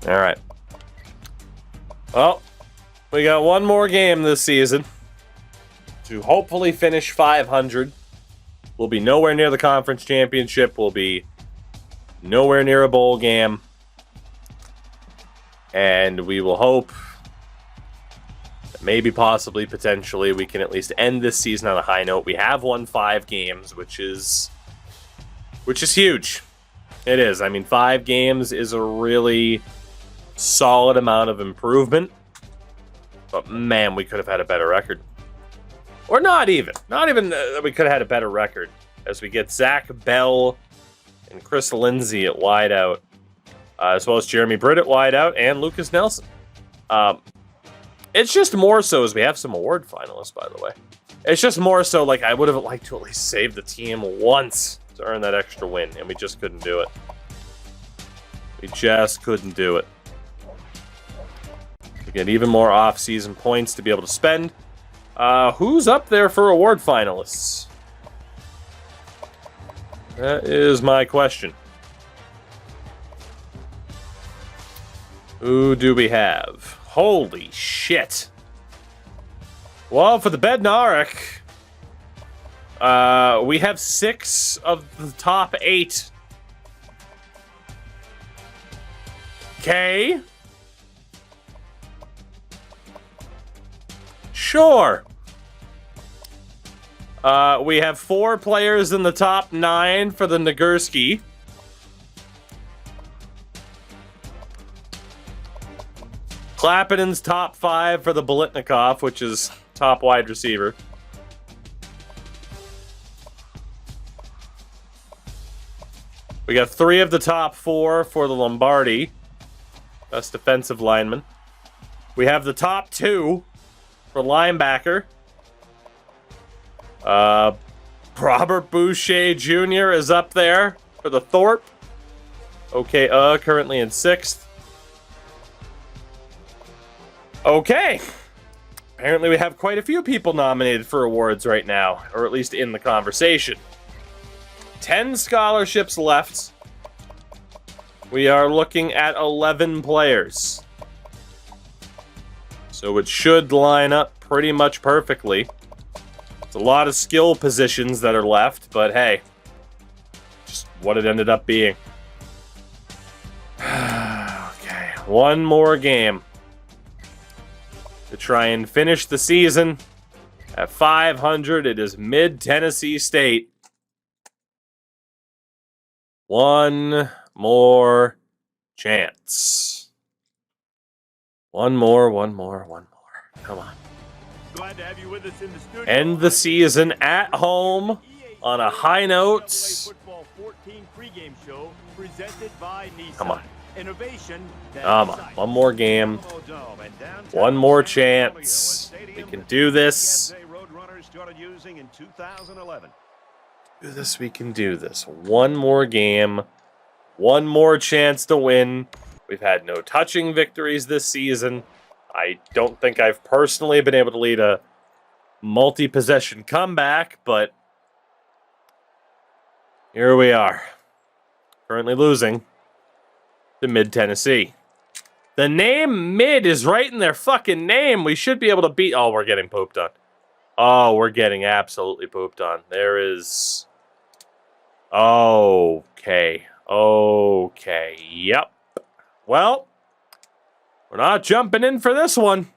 All right. Well, we got one more game this season to hopefully finish 500. We'll be nowhere near the conference championship. We'll be nowhere near a bowl game. And we will hope that maybe, possibly, potentially, we can at least end this season on a high note. We have won 5 games, which is huge. It is. I mean, 5 games is a really solid amount of improvement. But, man, we could have had a better record. Or not even. Not even that we could have had a better record. As we get Zach Bell and Chris Lindsay at wideout. As well as Jeremy Britt at wideout and Lucas Nelson. It's just more so as we have some award finalists, by the way. It's just more so like I would have liked to at least save the team once to earn that extra win. And we just couldn't do it. We just couldn't do it. We get even more off-season points to be able to spend. Who's up there for award finalists? That is my question. Who do we have? Holy shit. Well, for the Bednarik, we have 6 of the top 8. Okay. Sure. We have 4 players in the top 9 for the Nagurski. Klappatin's top 5 for the Bolitnikov, which is top wide receiver. We got 3 of the top 4 for the Lombardi, best defensive lineman. We have the top 2 for linebacker. Robert Boucher Jr. is up there for the Thorpe. Okay, currently in 6th. Okay. Apparently we have quite a few people nominated for awards right now, or at least in the conversation. 10 scholarships left. We are looking at 11 players. So it should line up pretty much perfectly. It's a lot of skill positions that are left, but hey, just what it ended up being. Okay, one more game to try and finish the season at 500. It is mid-Tennessee State. One more chance. One more. Come on. Glad to have you with us in the studio. End the season at home on a high note. Football 14 pregame show presented by Nissan. Come on. Innovation. Come on. One more game. One more chance. We can do this. We can do this. One more game. One more chance to win. We've had no touching victories this season. I don't think I've personally been able to lead a multi-possession comeback, but here we are. Currently losing to Mid-Tennessee. The name Mid is right in their fucking name. We should be able to beat... Oh, we're getting pooped on. Oh, we're getting absolutely pooped on. There is... Okay. Yep. Well... We're not jumping in for this one.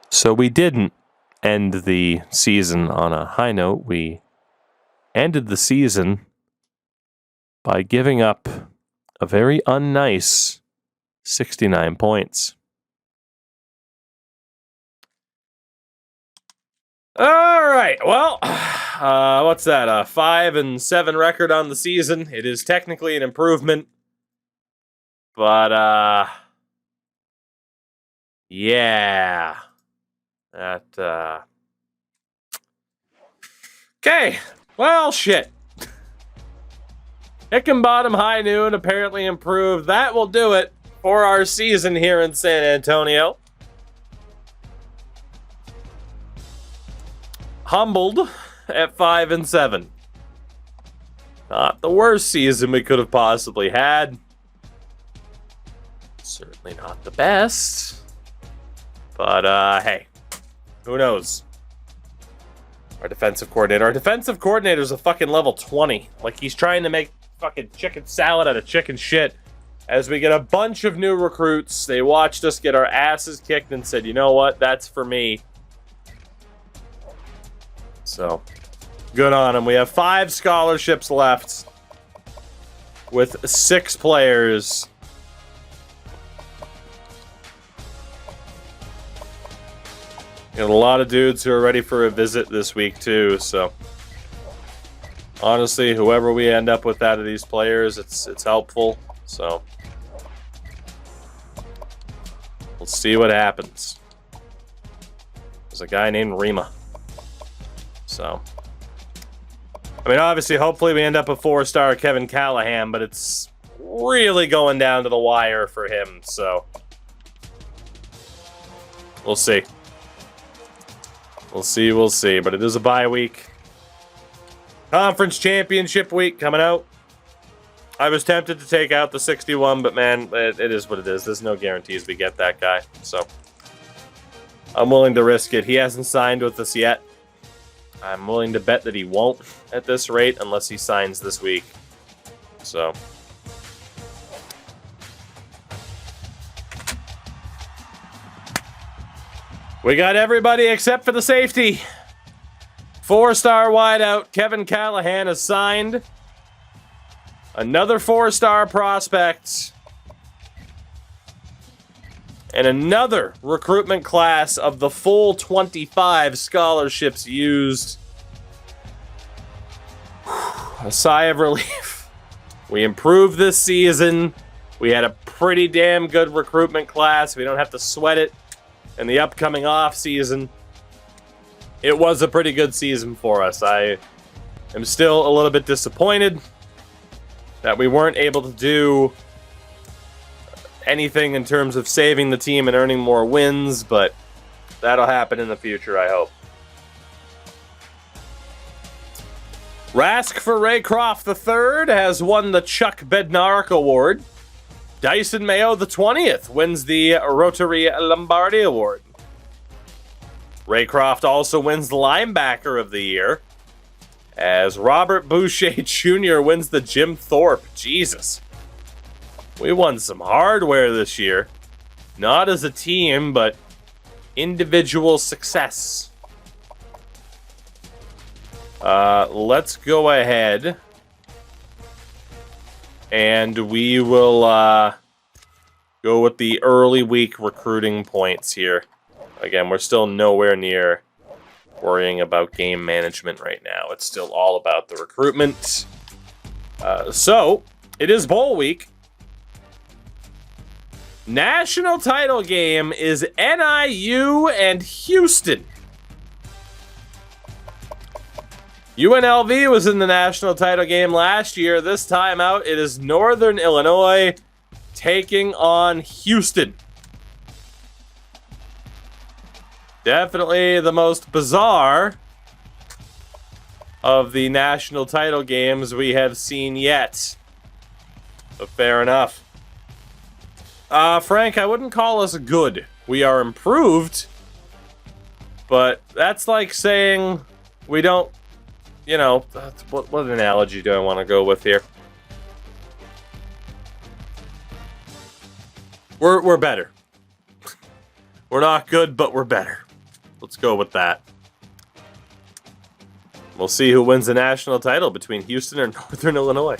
So we didn't end the season on a high note. We ended the season by giving up a very unnice 69 points. All right, well, what's that? A 5-7 record on the season. It is technically an improvement, but yeah, that. Okay, well, shit. Hickenbottom High Noon apparently improved. That will do it for our season here in San Antonio. Humbled at 5-7. Not the worst season we could have possibly had. Certainly not the best. But, hey, who knows? Our defensive coordinator's a fucking level 20. Like, he's trying to make fucking chicken salad out of chicken shit. As we get a bunch of new recruits, they watched us get our asses kicked and said, you know what, that's for me. So, good on them. We have 5 scholarships left with 6 players. And a lot of dudes who are ready for a visit this week, too. So, honestly, whoever we end up with out of these players, it's helpful. So, we'll see what happens. There's a guy named Rima. So, I mean, obviously, hopefully we end up with 4-star Kevin Callahan, but it's really going down to the wire for him. So, we'll see. We'll see. But it is a bye week. Conference championship week coming out. I was tempted to take out the 61, but man, it is what it is. There's no guarantees we get that guy. So, I'm willing to risk it. He hasn't signed with us yet. I'm willing to bet that he won't at this rate unless he signs this week. So, we got everybody except for the safety. 4-star wideout Kevin Callahan is signed. Another 4-star prospect. And another recruitment class of the full 25 scholarships used. A sigh of relief. We improved this season. We had a pretty damn good recruitment class. We don't have to sweat it in the upcoming off season. It was a pretty good season for us. I am still a little bit disappointed that we weren't able to do anything in terms of saving the team and earning more wins, but that'll happen in the future, I hope. Rask for Raycroft III has won the Chuck Bednarik Award. Dyson Mayo the 20th wins the Rotary Lombardi Award. Raycroft also wins the Linebacker of the Year, as Robert Boucher Jr. wins the Jim Thorpe. Jesus. We won some hardware this year. Not as a team, but individual success. Let's go ahead. And we will go with the early week recruiting points here. Again, we're still nowhere near worrying about game management right now. It's still all about the recruitment. So, it is bowl week. National title game is NIU and Houston. UNLV was in the national title game last year. This time out, it is Northern Illinois taking on Houston. Definitely the most bizarre of the national title games we have seen yet. But fair enough. Frank, I wouldn't call us good. We are improved. But that's like saying we don't, you know, what analogy do I want to go with here? We're better. We're not good, but we're better. Let's go with that. We'll see who wins the national title between Houston and Northern Illinois.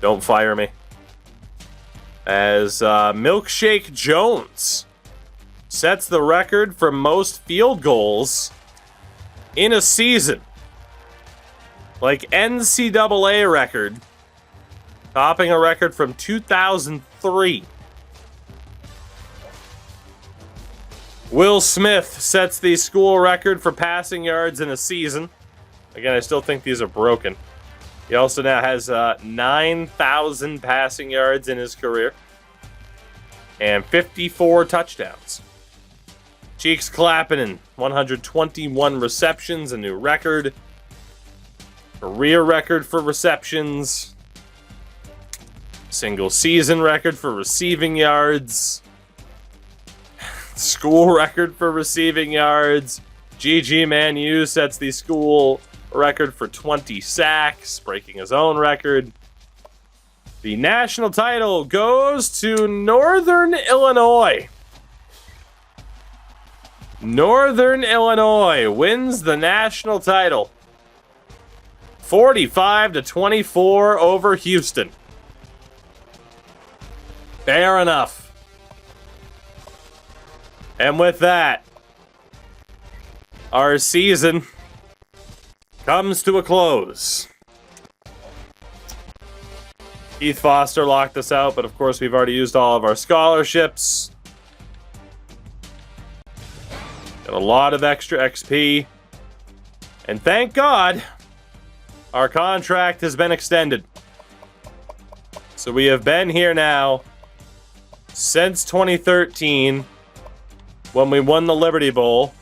Don't fire me. As Milkshake Jones sets the record for most field goals in a season. Like NCAA record. Topping a record from 2003. Will Smith sets the school record for passing yards in a season. Again, I still think these are broken. He also now has 9,000 passing yards in his career. And 54 touchdowns. Cheeks Clappinen, 121 receptions, a new record. career record for receptions, single season record for receiving yards, school record for receiving yards. GG Manu sets the school record for 20 sacks, breaking his own record. The national title goes to Northern Illinois. Northern Illinois wins the national title. 45-24 over Houston. Fair enough. And with that, our season comes to a close. Keith Foster locked us out, but of course we've already used all of our scholarships. Got a lot of extra XP. And thank God, our contract has been extended. So we have been here now since 2013, when we won the Liberty Bowl.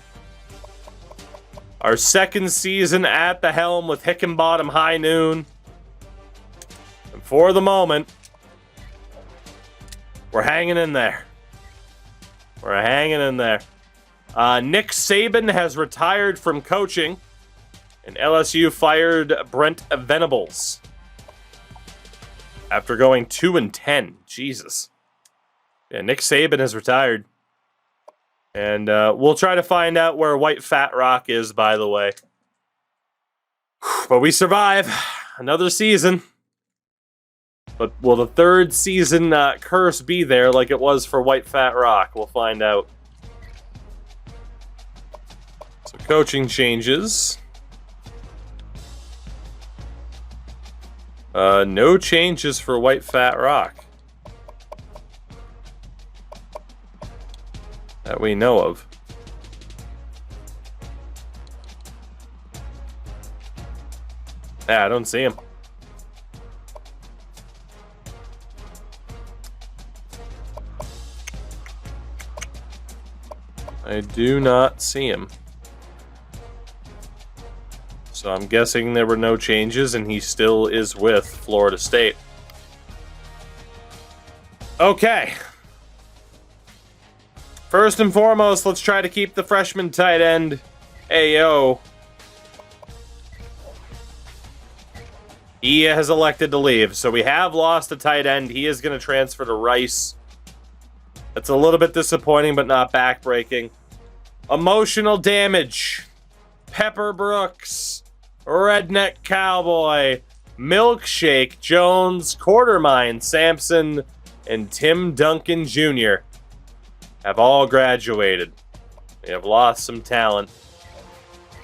Our second season at the helm with Hickenbottom High Noon. And for the moment, we're hanging in there. We're hanging in there. Nick Saban has retired from coaching, and LSU fired Brent Venables after going 2-10. Jesus. Yeah, Nick Saban has retired. And we'll try to find out where White Fat Rock is, by the way. But we survive another season. But will the third season curse be there like it was for White Fat Rock? We'll find out. So coaching changes. No changes for White Fat Rock that we know of. Yeah, I don't see him. I do not see him. So I'm guessing there were no changes and he still is with Florida State. Okay. First and foremost, let's try to keep the freshman tight end, AO. He has elected to leave, so we have lost a tight end. He is going to transfer to Rice. That's a little bit disappointing, but not backbreaking. Emotional damage. Pepper Brooks, Redneck Cowboy, Milkshake, Jones, Quartermine, Sampson, and Tim Duncan Jr. have all graduated. We have lost some talent.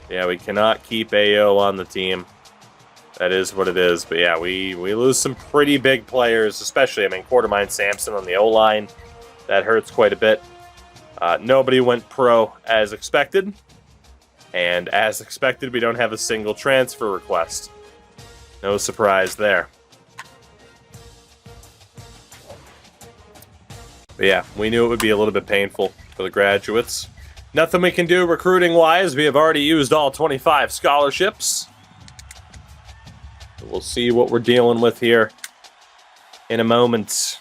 Yeah, we cannot keep AO on the team. That is what it is. But yeah, we lose some pretty big players, especially, Quartermine, Sampson on the O-line. That hurts quite a bit. Nobody went pro as expected. And as expected, we don't have a single transfer request. No surprise there. But yeah, we knew it would be a little bit painful for the graduates. Nothing we can do recruiting-wise. We have already used all 25 scholarships. We'll see what we're dealing with here in a moment.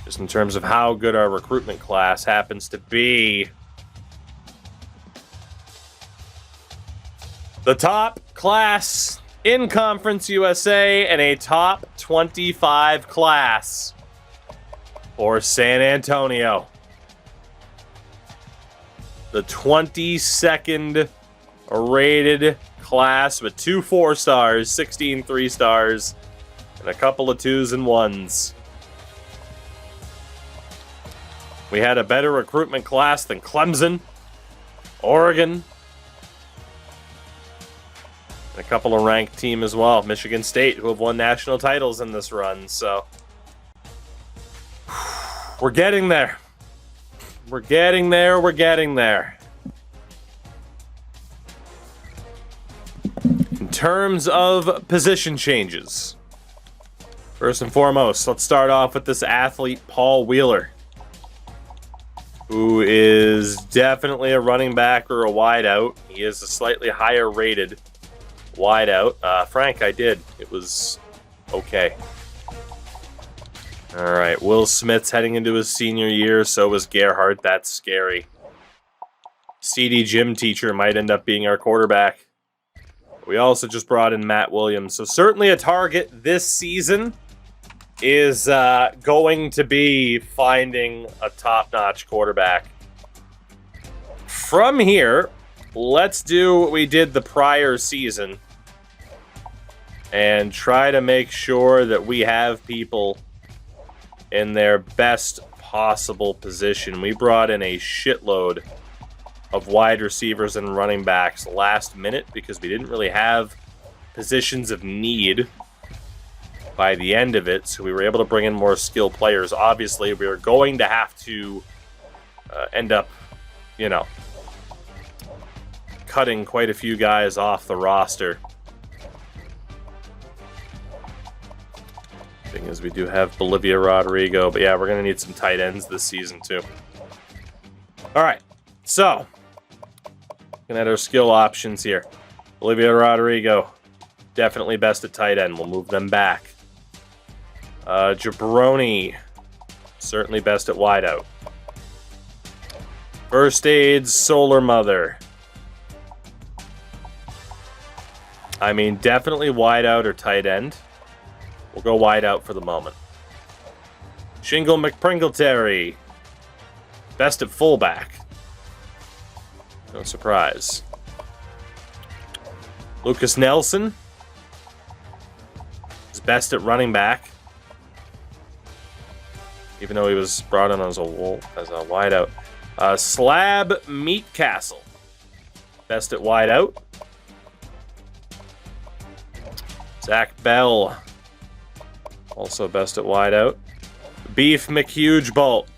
Just in terms of how good our recruitment class happens to be. The top class in Conference USA and a top 25 class for San Antonio. The 22nd rated class with 2 4-stars, 16 3-stars, and a couple of 2s and 1s. We had a better recruitment class than Clemson, Oregon, and a couple of ranked teams as well. Michigan State, who have won national titles in this run. So we're getting there. We're getting there. We're getting there. In terms of position changes, first and foremost, let's start off with this athlete, Paul Wheeler, who is definitely a running back or a wideout. He is a slightly higher rated wideout. Frank, I did. It was okay. All right, Will Smith's heading into his senior year. So is Gerhardt. That's scary. CD gym teacher might end up being our quarterback. We also just brought in Matt Williams. So certainly a target this season is going to be finding a top-notch quarterback. From here, let's do what we did the prior season and try to make sure that we have people in their best possible position. We brought in a shitload of wide receivers and running backs last minute because we didn't really have positions of need by the end of it, so we were able to bring in more skilled players. Obviously, we were going to have to end up, you know, cutting quite a few guys off the roster. Thing is, we do have Bolivia Rodrigo, but yeah, we're going to need some tight ends this season too. All right, so looking at our skill options here. Bolivia Rodrigo, definitely best at tight end. We'll move them back. Jabroni, certainly best at wideout. First Aid's Solar Mother. I mean, definitely wideout or tight end. We'll go wideout for the moment. Shingle McPringleterry, best at fullback. No surprise. Lucas Nelson is best at running back, even though he was brought in as a wideout. Slab Meatcastle, best at wideout. Zach Bell, also best at wideout. Beef McHuge Bulk,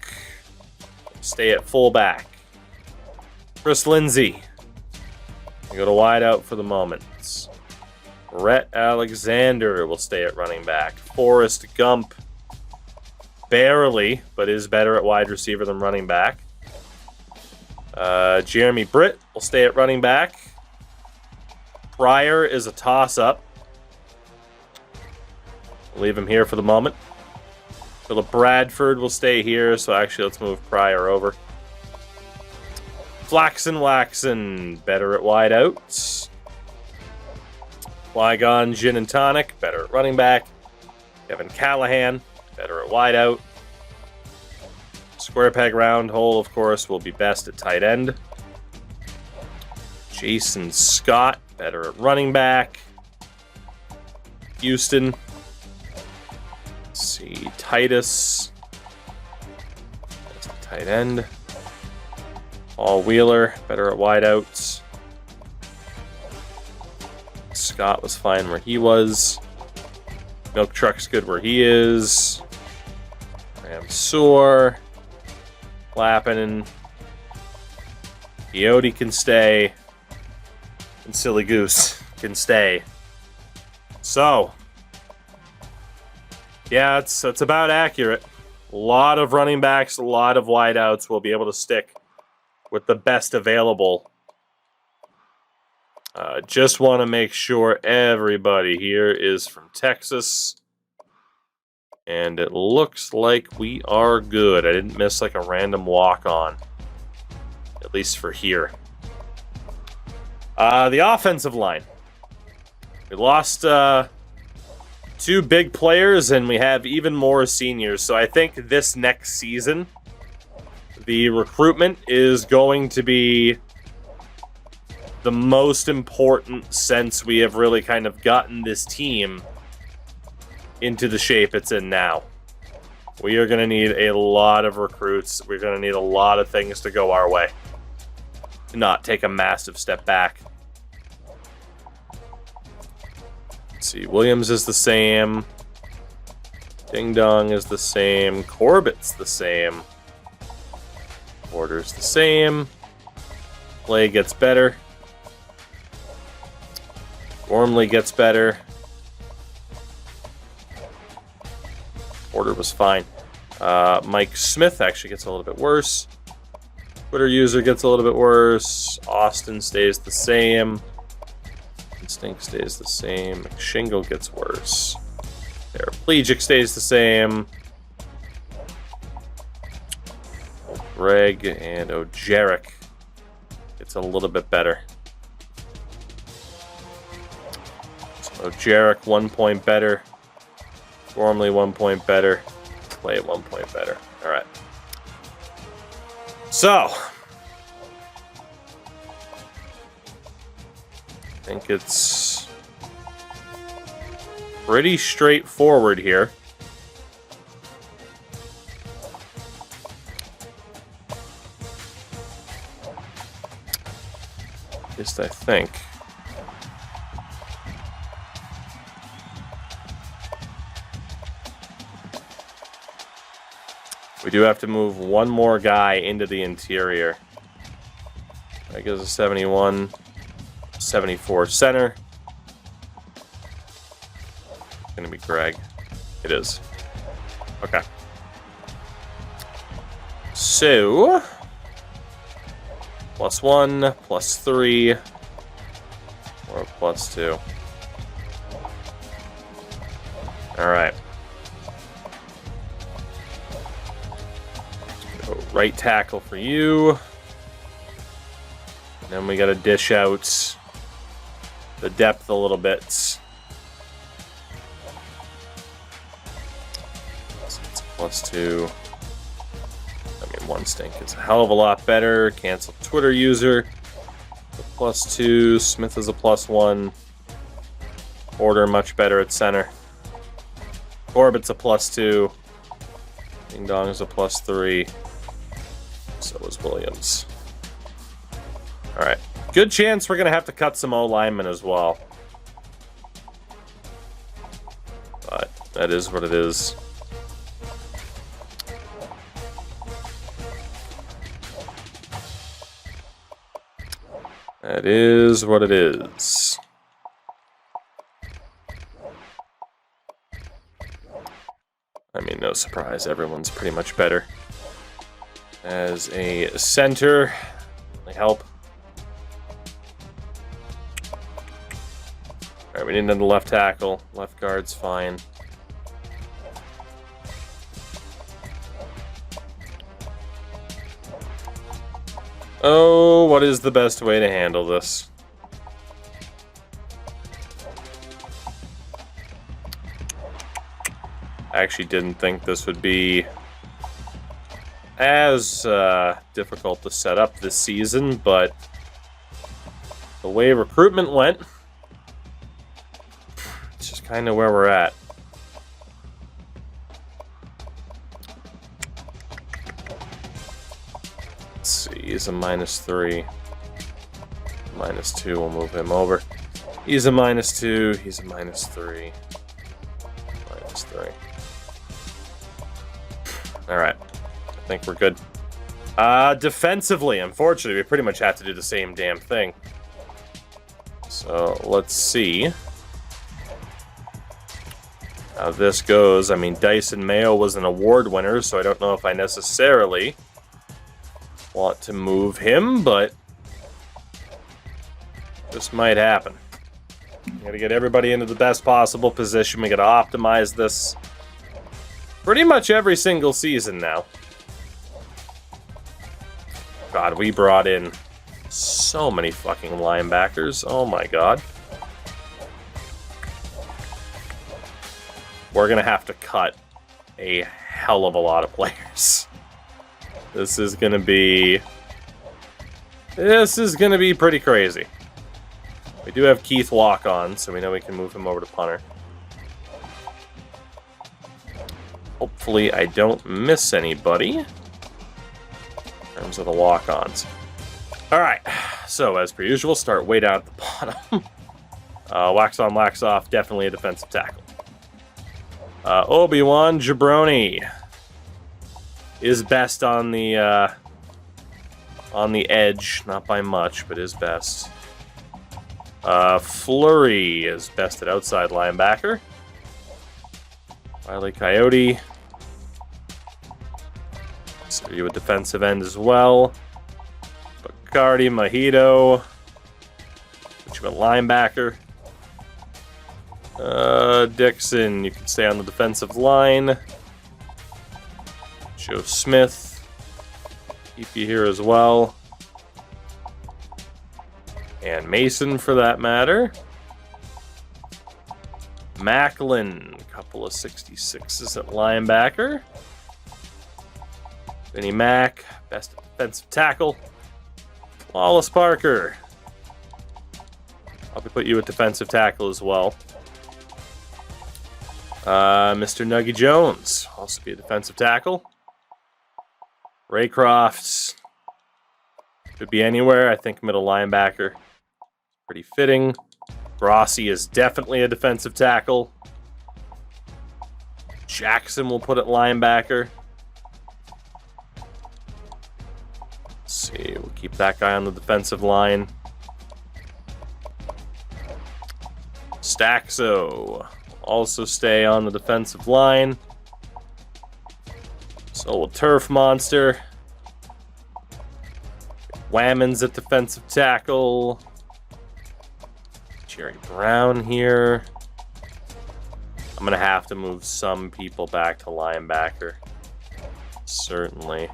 stay at fullback. Chris Lindsay, we go to wideout for the moment. Rhett Alexander will stay at running back. Forrest Gump, barely, but is better at wide receiver than running back. Jeremy Britt will stay at running back. Pryor is a toss-up. We'll leave him here for the moment. Philip Bradford will stay here, so actually let's move Pryor over. Flaxen Waxen, better at wideouts. Flygon Gin and Tonic, better at running back. Kevin Callahan, better at wideout. Square Peg Round Hole, of course, will be best at tight end. Jason Scott, better at running back. Houston. Let's see, Titus, best at tight end. Paul Wheeler, better at wideouts. Scott was fine where he was. Milk Truck's good where he is. Ram Soar. Lappin. Coyote can stay. And Silly Goose can stay. So, yeah, it's about accurate. A lot of running backs, a lot of wideouts will be able to stick with the best available. Just want to make sure everybody here is from Texas. And it looks like we are good. I didn't miss like a random walk-on. At least for here. The offensive line. We lost two big players, and we have even more seniors. So I think this next season, the recruitment is going to be the most important since we have really kind of gotten this team into the shape it's in now. We are going to need a lot of recruits. We're going to need a lot of things to go our way. Not take a massive step back. Let's see, Williams is the same. Ding Dong is the same. Corbett's the same. Porter's the same. Play gets better. Gormley gets better. Porter was fine. Mike Smith actually gets a little bit worse. Twitter user gets a little bit worse. Austin stays the same. Instinct stays the same. McShingle gets worse. Paraplegic stays the same. Greg and Ojeric gets a little bit better. So Ojeric 1 point better. Gormley 1 point better. Clay 1 point better. All right. So, I think it's pretty straightforward here. At least I think. We do have to move one more guy into the interior. That gives us 71, 74 center. It's going to be Greg. It is. Okay. So, +1, +3, or +2. All right. Right tackle for you. And then we got to dish out the depth a little bit. So it's +2. I mean, 1 stink is a hell of a lot better. Cancel Twitter user. +2. Smith is a +1. Order much better at center. Corbett's a +2. Ding Dong is a +3. So is Williams. Alright. Good chance we're going to have to cut some O-linemen as well. But that is what it is. That is what it is. I mean, no surprise. Everyone's pretty much better as a center. Help. Alright, we need another left tackle. Left guard's fine. Oh, what is the best way to handle this? I actually didn't think this would be as difficult to set up this season, but the way recruitment went, it's just kind of where we're at. Let's see, he's a -3. -2, we'll move him over. He's a -2, he's a -3. -3. Alright. I think we're good. Defensively, unfortunately, we pretty much have to do the same damn thing. So, let's see how this goes. I mean, Dyson Mayo was an award winner, so I don't know if I necessarily want to move him, but this might happen. We gotta get everybody into the best possible position. We gotta optimize this pretty much every single season now. God, we brought in so many fucking linebackers. Oh my god. We're gonna have to cut a hell of a lot of players. This is gonna be pretty crazy. We do have Keith Walk on, so we know we can move him over to punter. Hopefully I don't miss anybody in terms of the walk-ons. Alright, so as per usual, start way down at the bottom. Wax on, wax off, definitely a defensive tackle. Obi-Wan Jabroni is best on the edge, not by much, but is best. Flurry is best at outside linebacker. Wiley Coyote. So you a defensive end as well. Cardi, Mojito. Put you a linebacker. Dixon, you can stay on the defensive line. Joe Smith, keep you here as well. And Mason, for that matter. Macklin, a couple of 66s at linebacker. Vinnie Mack, best defensive tackle. Wallace Parker. I'll put you at defensive tackle as well. Mr. Nuggy Jones, also be a defensive tackle. Ray Crofts, could be anywhere. I think middle linebacker, pretty fitting. Grossi is definitely a defensive tackle. Jackson will put at linebacker. Let's see, we'll keep that guy on the defensive line. Staxo also stay on the defensive line. So will Turf Monster. Whammons at defensive tackle. Jerry Brown here. I'm going to have to move some people back to linebacker. Certainly.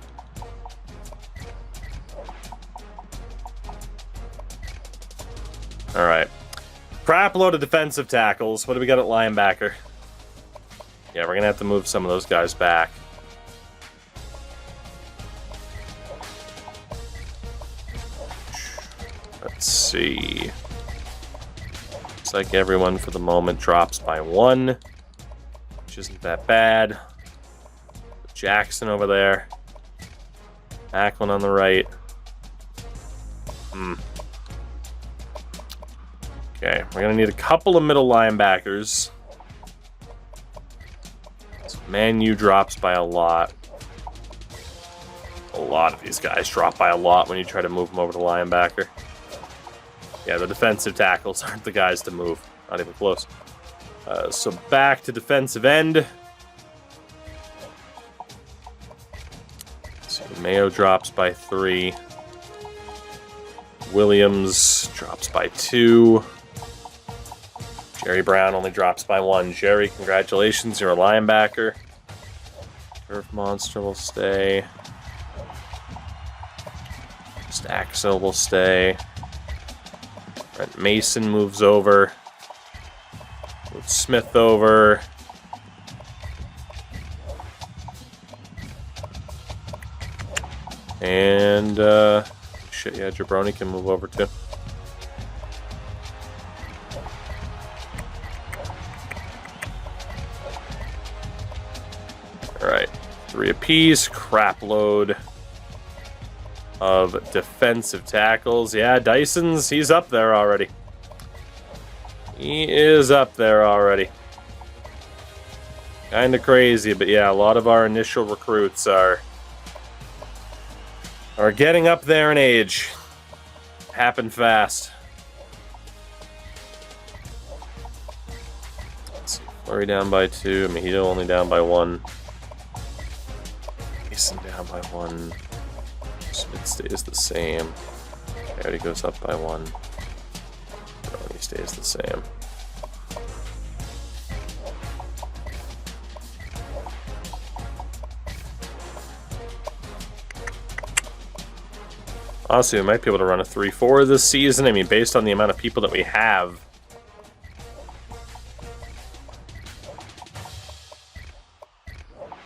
All right. Crap load of defensive tackles. What do we got at linebacker? Yeah, we're going to have to move some of those guys back. Let's see. Looks like everyone for the moment drops by 1, which isn't that bad. Jackson over there. Macklin on the right. Okay, we're going to need a couple of middle linebackers. So Manu drops by a lot. A lot of these guys drop by a lot when you try to move them over to linebacker. Yeah, the defensive tackles aren't the guys to move. Not even close. So back to defensive end. So Mayo drops by 3. Williams drops by 2. Jerry Brown only drops by 1. Jerry, congratulations, you're a linebacker. Turf Monster will stay. Staxo will stay. Brent Mason moves over. Move Smith over. And, shit, yeah, Jabroni can move over too. Alright, 3 apiece, crap load of defensive tackles. Yeah, Dyson's, he's up there already. He is up there already. Kinda crazy, but yeah, a lot of our initial recruits are getting up there in age. Happened fast. Let's see, Flurry down by 2, Mojito only down by 1. Mason down by 1. Smith stays the same. Already goes up by 1. Brony stays the same. Honestly, we might be able to run a 3-4 this season. I mean, based on the amount of people that we have.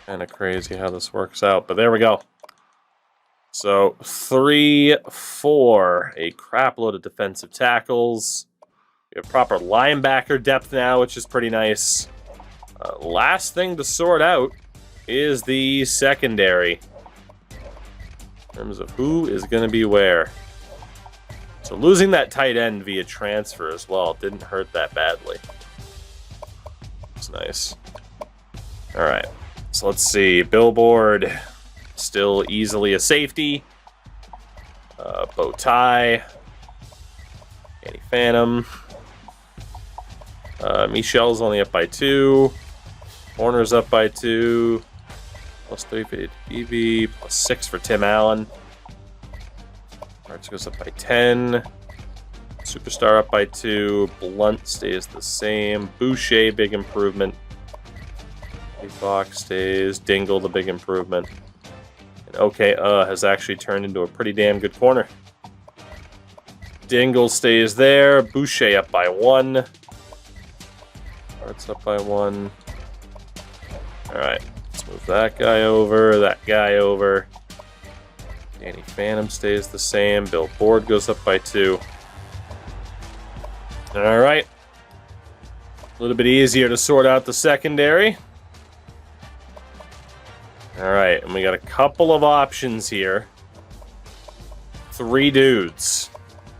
Kind of crazy how this works out, but there we go. So 3-4, a crap load of defensive tackles. We have proper linebacker depth now, which is pretty nice. Last thing to sort out is the secondary. In terms of who is going to be where. So losing that tight end via transfer as well didn't hurt that badly. It's nice. All right. So let's see. Billboard, still easily a safety. Bow tie. Annie Phantom. Michelle's only up by 2. Horner's up by 2. Plus 3 for EV, plus 6 for Tim Allen. Arts goes up by 10. Superstar up by 2. Blunt stays the same. Boucher, big improvement. Fox stays. Dingle, the big improvement. And OK, has actually turned into a pretty damn good corner. Dingle stays there. Boucher up by 1. Arts up by 1. Alright, let's move that guy over, that guy over. Danny Phantom stays the same. Bill Board goes up by 2. Alright. A little bit easier to sort out the secondary. Alright, and we got a couple of options here. 3 dudes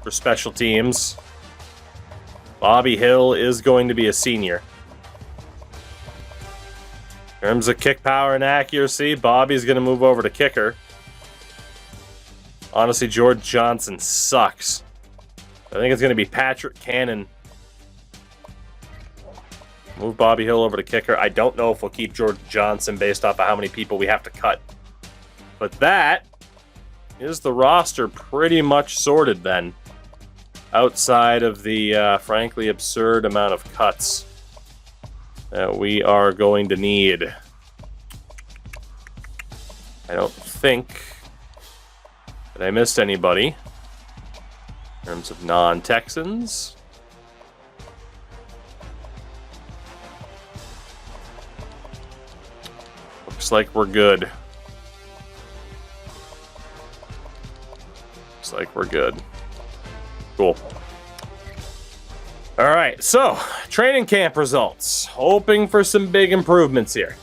for special teams. Bobby Hill is going to be a senior. In terms of kick power and accuracy, Bobby's going to move over to kicker. Honestly, George Johnson sucks. I think it's going to be Patrick Cannon. Move Bobby Hill over to kicker. I don't know if we'll keep George Johnson based off of how many people we have to cut. But that is the roster pretty much sorted then. Outside of the, frankly, absurd amount of cuts that we are going to need. I don't think that I missed anybody in terms of non-Texans. Looks like we're good. Looks like we're good. Cool. All right, so training camp results. Hoping for some big improvements here.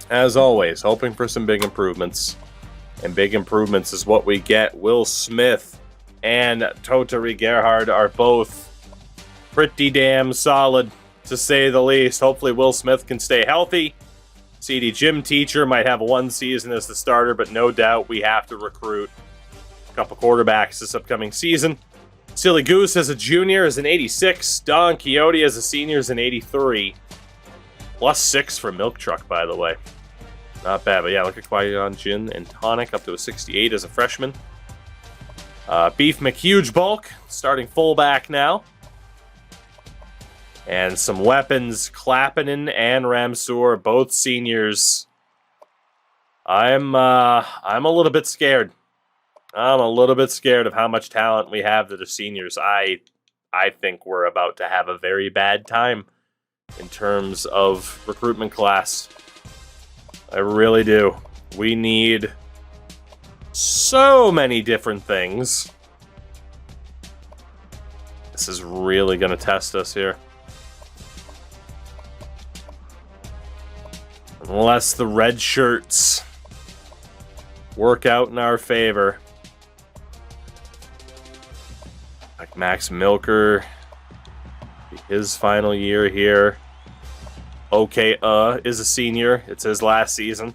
As always, hoping for some big improvements. And big improvements is what we get. Will Smith and Totari Gerhard are both pretty damn solid, to say the least. Hopefully Will Smith can stay healthy. CD gym teacher might have 1 season as the starter, but no doubt we have to recruit a couple quarterbacks this upcoming season. Silly Goose as a junior is an 86. Don Quixote as a senior is an 83. +6 for Milk Truck, by the way. Not bad, but yeah, look at Qui-Gon Jinn and Tonic up to a 68 as a freshman. Beef McHuge Bulk, starting fullback now. And some weapons, Clappinen and Ramsour, both seniors. I'm a little bit scared. I'm a little bit scared of how much talent we have that are seniors. I think we're about to have a very bad time in terms of recruitment class. I really do. We need so many different things. This is really going to test us here. Unless the red shirts work out in our favor. Like Max Milker, his final year here. OK, is a senior. It's his last season.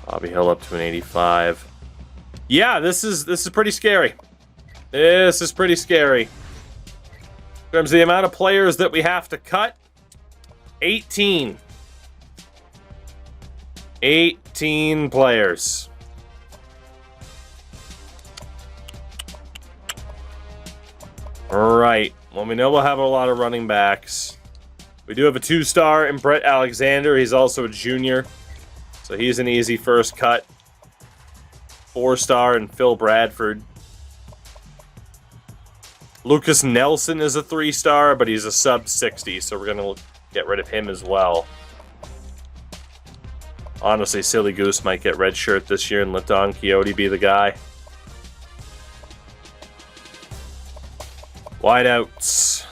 Bobby Hill up to an 85. Yeah, this is pretty scary. This is pretty scary. In terms of the amount of players that we have to cut, 18. 18 players. All right. Well, we know we'll have a lot of running backs. We do have a 2-star in Brett Alexander. He's also a junior, so he's an easy first cut. 4-star in Phil Bradford. Lucas Nelson is a 3-star, but he's a sub-60, so we're going to get rid of him as well. Honestly, Silly Goose might get red shirt this year and let Don Quixote be the guy. Wideouts.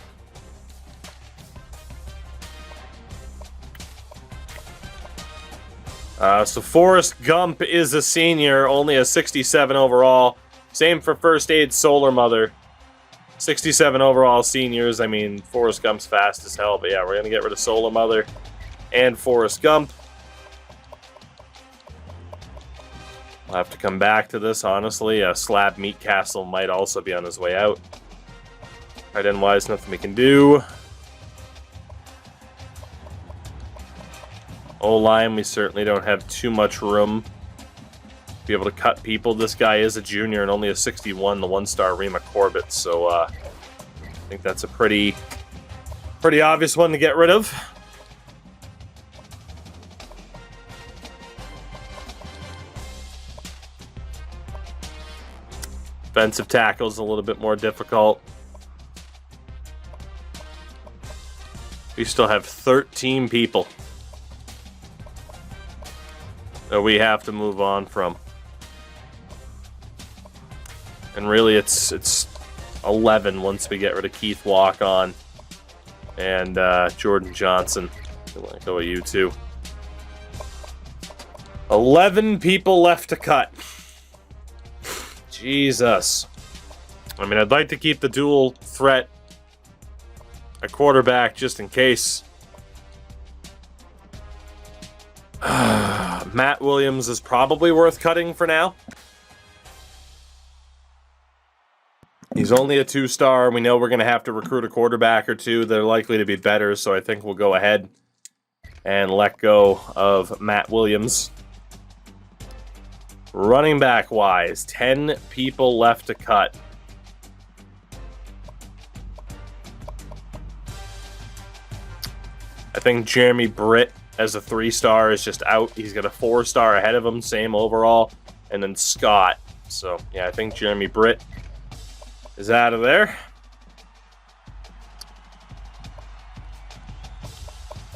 So Forrest Gump is a senior, only a 67 overall. Same for First Aid Solar Mother. 67 overall seniors. I mean, Forrest Gump's fast as hell, but yeah, we're going to get rid of Solar Mother and Forrest Gump. I'll have to come back to this, honestly. Slab Meat Castle might also be on his way out. Tight end wise, nothing we can do. O-line, we certainly don't have too much room to be able to cut people. This guy is a junior and only a 61, the one-star Rima Corbett. So I think that's a pretty obvious one to get rid of. Defensive tackle's a little bit more difficult. We still have 13 people that we have to move on from. And really it's 11 once we get rid of Keith Walk-On and Jordan Johnson. I'll let go of you too. 11 people left to cut. Jesus. I mean, I'd like to keep the dual threat at quarterback just in case. Matt Williams is probably worth cutting for now. He's only a 2-star. We know we're going to have to recruit a quarterback or two. They're likely to be better, so I think we'll go ahead and let go of Matt Williams. Running back wise, 10 people left to cut. I think Jeremy Britt as a 3-star is just out. He's got a 4-star ahead of him, same overall. And then Scott. So, yeah, I think Jeremy Britt is out of there.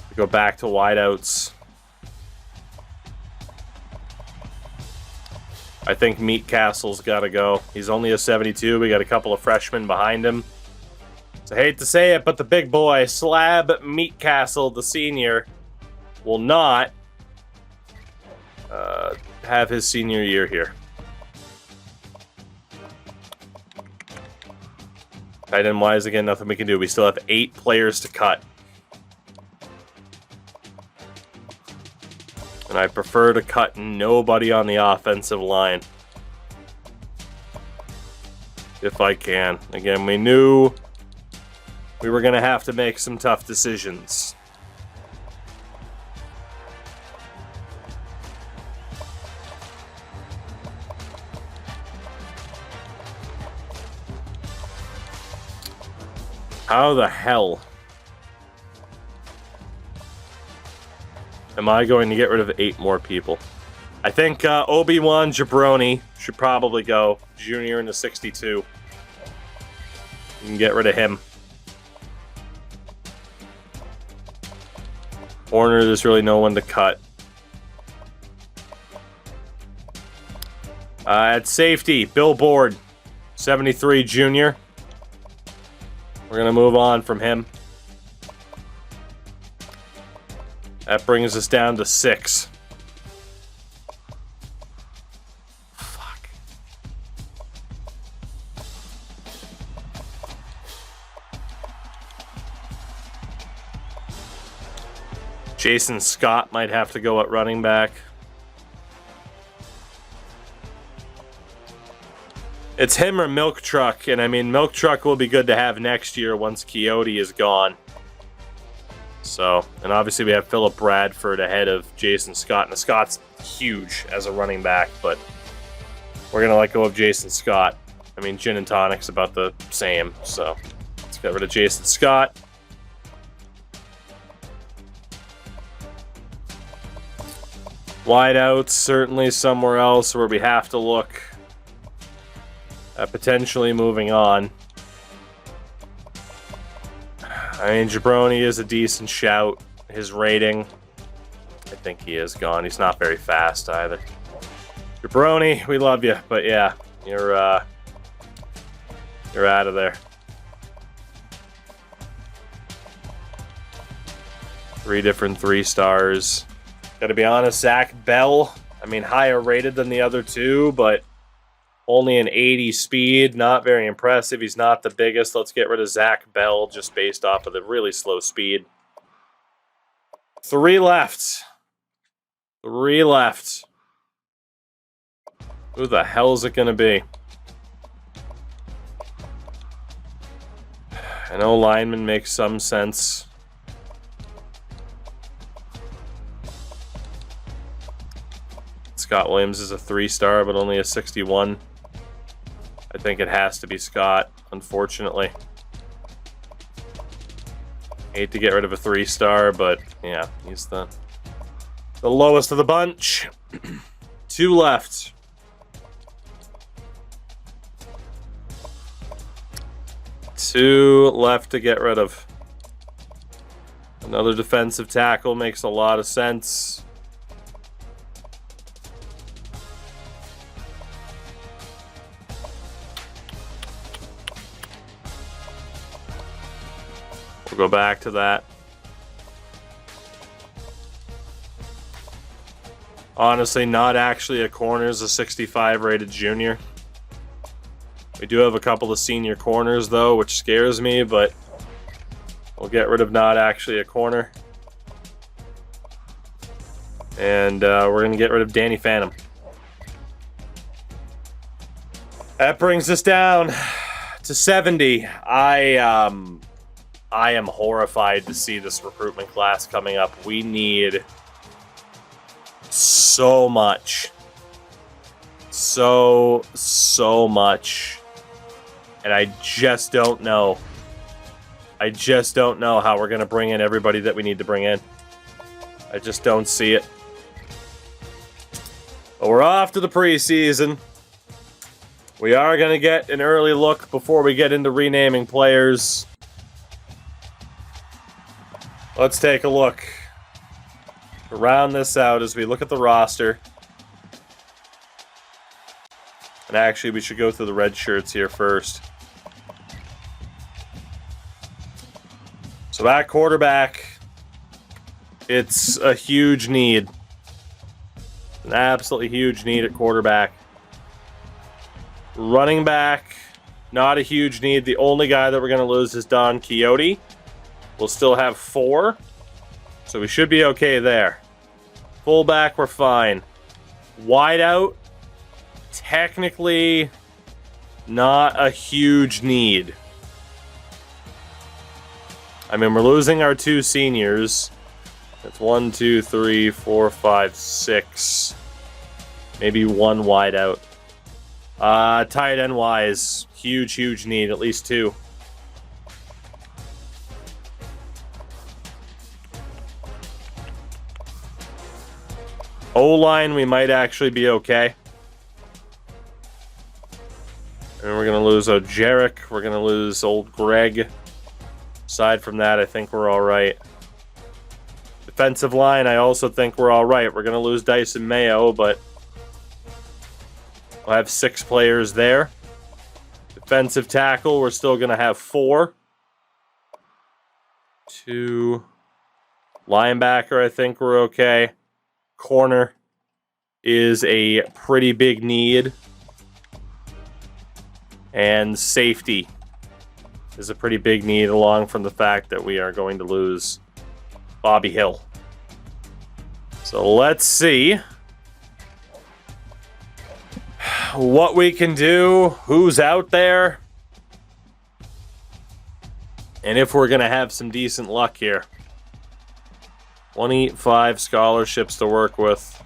We go back to wideouts. I think Meat Castle's got to go. He's only a 72. We got a couple of freshmen behind him. So I hate to say it, but the big boy, Slab Meat Castle, the senior, will not have his senior year here. Tight end wise, again, nothing we can do. We still have 8 players to cut. And I prefer to cut nobody on the offensive line. If I can. Again, we knew we were going to have to make some tough decisions. How the hell am I going to get rid of 8 more people? I think Obi-Wan Jabroni should probably go. Junior in the 62. You can get rid of him. Corner, there's really no one to cut. At safety, Bill Board, 73 junior. We're going to move on from him. That brings us down to 6. Fuck. Jason Scott might have to go at running back. It's him or Milk Truck, and I mean, Milk Truck will be good to have next year once Coyote is gone. So, and obviously we have Philip Bradford ahead of Jason Scott, and Scott's huge as a running back, but we're going to let go of Jason Scott. I mean, Gin and Tonic's about the same, so let's get rid of Jason Scott. Wideouts, certainly somewhere else where we have to look at potentially moving on. I mean, Jabroni is a decent shout. His rating, I think he is gone. He's not very fast either. Jabroni, we love you, but yeah, you're out of there. 3 different 3-stars. Gotta be honest, Zach Bell, I mean, higher rated than the other 2, but only an 80 speed, not very impressive. He's not the biggest. Let's get rid of Zach Bell just based off of the really slow speed. 3 left. 3 left. Who the hell is it going to be? I know lineman makes some sense. Scott Williams is a 3-star, but only a 61. I think it has to be Scott, unfortunately. Hate to get rid of a 3-star, but yeah, he's the lowest of the bunch. 2 left. Two left to get rid of. Another defensive tackle makes a lot of sense. We'll go back to that. Honestly, not actually a corners, a 65 rated junior. We do have a couple of senior corners, though, which scares me, but we'll get rid of not actually a corner. And we're going to get rid of Danny Phantom. That brings us down to 70. I am horrified to see this recruitment class coming up. We need so much. So much. And I just don't know. I just don't know how we're going to bring in everybody that we need to bring in. I just don't see it. But we're off to the preseason. We are going to get an early look before we get into renaming players. Let's take a look. To round this out as we look at the roster. And actually, we should go through the red shirts here first. So at quarterback, it's a huge need. An absolutely huge need at quarterback. Running back, not a huge need. The only guy that we're going to lose is Don Quixote. We'll still have 4. So we should be okay there. Fullback, we're fine. Wideout, technically not a huge need. I mean, we're losing our 2 seniors. That's 1, 2, 3, 4, 5, 6. Maybe 1 wideout. Tight end wise, huge need, at least 2. O-line, we might actually be okay. And we're going to lose Ojerick. We're going to lose old Greg. Aside from that, I think we're all right. Defensive line, I also think we're all right. We're going to lose Dyson Mayo, but we'll have 6 players there. Defensive tackle, we're still going to have 4. 2. Linebacker, I think we're okay. Corner is a pretty big need. And safety is a pretty big need, along from the fact that we are going to lose Bobby Hill. So let's see what we can do, who's out there, and if we're going to have some decent luck here. 25 scholarships to work with.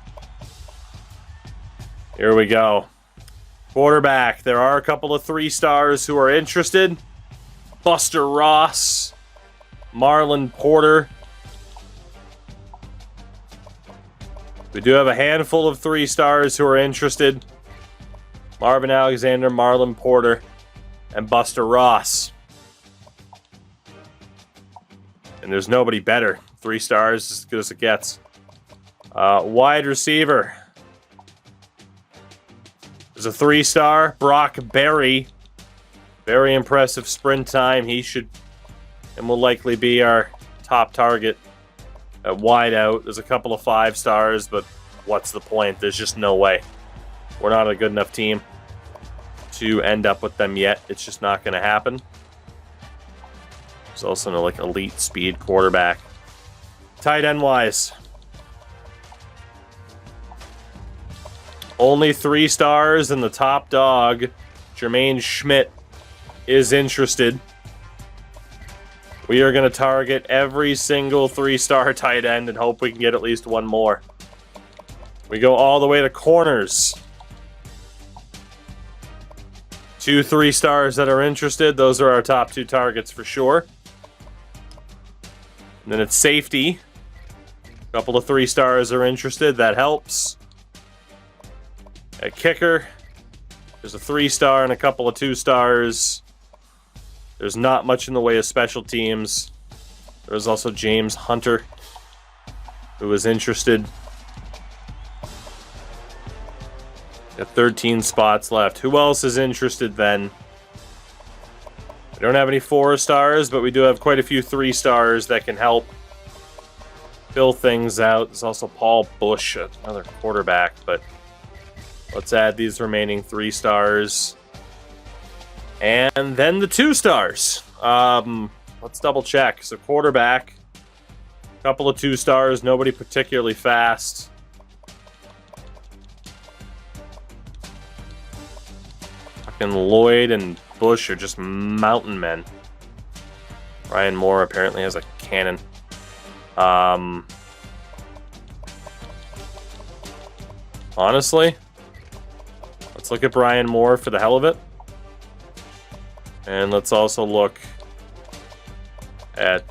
Here we go. Quarterback, there are a couple of 3-stars who are interested. Buster Ross, Marlon Porter. We do have a handful of 3-stars who are interested. Marvin Alexander, Marlon Porter, and Buster Ross. And there's nobody better. 3 stars, as good as it gets. Wide receiver. There's a 3-star, Brock Berry. Very impressive sprint time. He should and will likely be our top target at wideout. There's a couple of 5-stars, but what's the point? There's just no way. We're not a good enough team to end up with them yet. It's just not going to happen. There's also no elite speed quarterback. Tight end wise, only 3 stars, and the top dog, Jermaine Schmidt, is interested. We are going to target every single 3-star tight end and hope we can get at least 1 more. We go all the way to corners. 2 3-stars that are interested. Those are our top 2 targets for sure. And then it's safety. A couple of 3-stars are interested. That helps. At kicker, there's a 3-star and a couple of 2-stars. There's not much in the way of special teams. There's also James Hunter, who is interested. Got 13 spots left. Who else is interested then? We don't have any 4-stars, but we do have quite a few 3-stars that can help fill things out. There's also Paul Bush, another quarterback, but let's add these remaining 3-stars. And then the 2-stars. Let's double check. So quarterback, a couple of 2-stars, nobody particularly fast. Fucking Lloyd and Bush are just mountain men. Ryan Moore apparently has a cannon. Honestly, let's look at Brian Moore for the hell of it. And let's also look at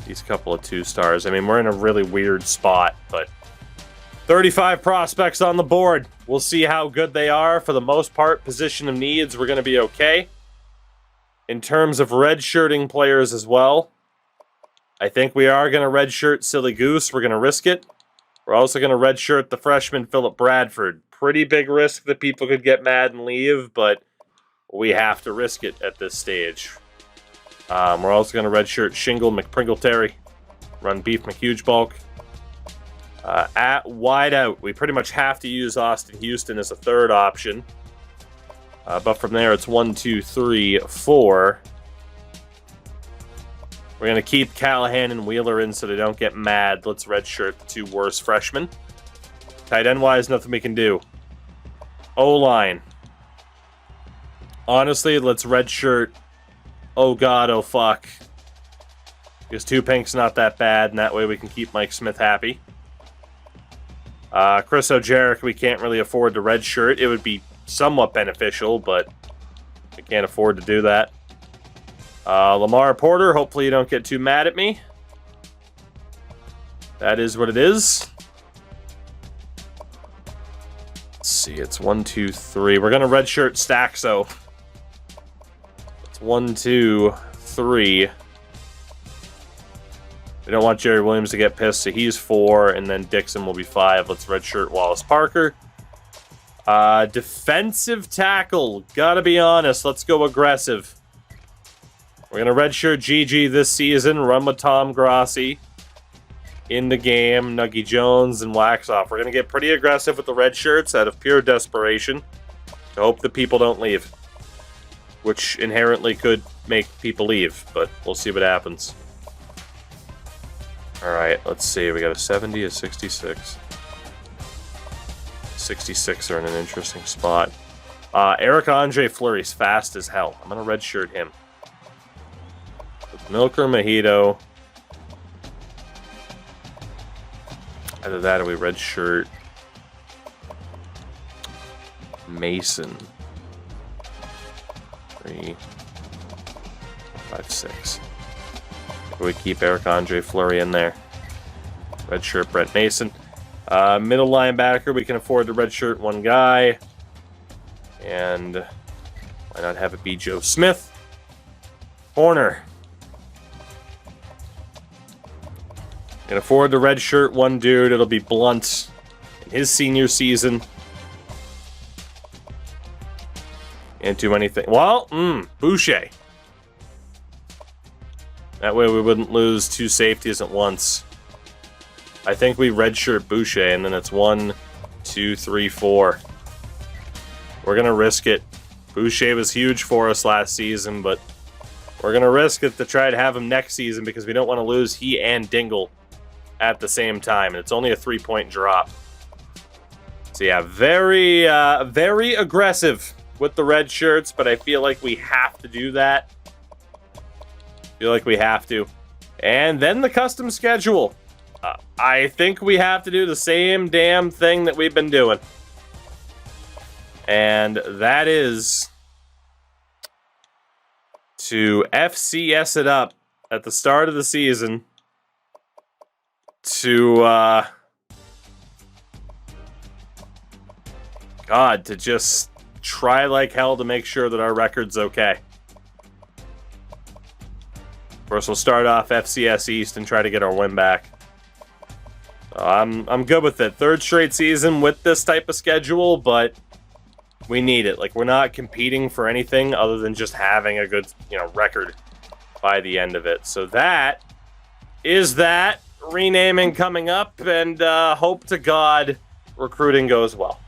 these couple of 2-stars. I mean, we're in a really weird spot, but 35 prospects on the board. We'll see how good they are. For the most part, position of needs, we're going to be okay. In terms of redshirting players as well, I think we are going to redshirt Silly Goose. We're going to risk it. We're also going to redshirt the freshman Philip Bradford. Pretty big risk that people could get mad and leave, but we have to risk it at this stage. We're also going to redshirt Shingle McPringleterry, run Beef McHugebulk. At wideout, we pretty much have to use Austin Houston as a 3rd option. But from there, it's 1, 2, 3, 4. We're going to keep Callahan and Wheeler in so they don't get mad. Let's redshirt the 2 worst freshmen. Tight end-wise, nothing we can do. O-line. Honestly, let's redshirt. Oh god, oh fuck. Because 2 Pink's not that bad, and that way we can keep Mike Smith happy. Chris O'Jarrick, we can't really afford to redshirt. It would be somewhat beneficial, but we can't afford to do that. Lamar Porter, hopefully you don't get too mad at me. That is what it is. Let's see, it's 1, 2, 3. We're going to redshirt Staxo. It's 1, 2, 3. We don't want Jerry Williams to get pissed, so he's 4, and then Dixon will be 5. Let's redshirt Wallace Parker. Defensive tackle. Gotta be honest, let's go aggressive. We're going to redshirt Gigi this season, run with Tom Grossi in the game, Nuggie Jones, and Waxoff. We're going to get pretty aggressive with the red shirts out of pure desperation to hope that people don't leave, which inherently could make people leave, but we'll see what happens. Alright, let's see. We got a 70, a 66. 66 are in an interesting spot. Eric Andre Fleury's fast as hell. I'm going to redshirt him. Milker Mojito. Either that or we redshirt Mason. 3, 5, 6. We keep Eric Andre Fleury in there. Redshirt Brett Mason. Middle linebacker, we can afford to redshirt 1 guy. And why not have it be Joe Smith? Corner. Can afford to redshirt 1 dude. It'll be Blunt in his senior season. Can't do anything. Well, Boucher. That way we wouldn't lose 2 safeties at once. I think we redshirt Boucher, and then it's 1, 2, 3, 4. We're going to risk it. Boucher was huge for us last season, but we're going to risk it to try to have him next season because we don't want to lose he and Dingle at the same time, and it's only a 3-point drop. So yeah, very aggressive with the red shirts, but I feel like we have to do that. And then the custom schedule. I think we have to do the same damn thing that we've been doing. And that is to FCS it up at the start of the season to, God, to just try like hell to make sure that our record's okay. Of course, we'll start off FCS East and try to get our win back. I'm good with it. Third straight season with this type of schedule, but we need it. Like, we're not competing for anything other than just having a good, record by the end of it. So that is that. Renaming coming up, and hope to God recruiting goes well.